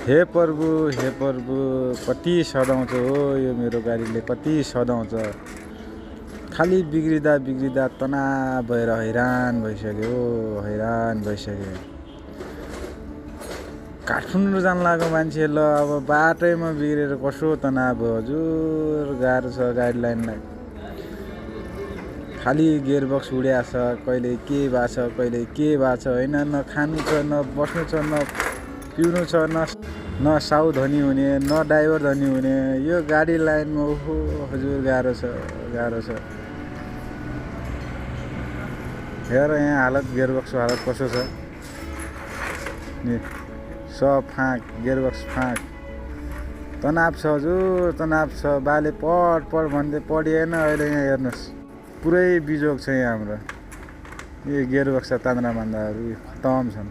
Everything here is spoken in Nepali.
हे प्रभु कति सदाउँछ हो यो मेरो गाडीले, कति सदाउँछ। खालि बिग्रिँदा तनाव भएर हैरान भइसक्यो, हैरान भइसक्यो। काठमाडौँ जान लागेको मान्छे ल अब बाटैमा बिग्रेर कसो तनाव भयो हजुर। गाह्रो छ गाडी लाइनलाई। खालि गियरबक्स उड्या छ, कहिले के भएको छ, कहिले के भएको छ होइन। न खानु छ, न बस्नु छ, न पिउनु छ, न साउ धनी हुने, न ड्राइभर धनी हुने। यो गाडी लाइनमा ओहो हजुर गाह्रो छ, गाह्रो छ। हेर यहाँ हालत, गियरबक्सको हालत कसो छ नि, सब फाँक, गियरबक्स फाँक। तनाव छ हजुर, तनाव छ। बाले पढ भन्दै पढिएन। अहिले यहाँ हेर्नुहोस् पुरै बिजोग छ यहाँ हाम्रो। यो गियरबक्स तान्द्रा मान्दाहरू खतम छन्।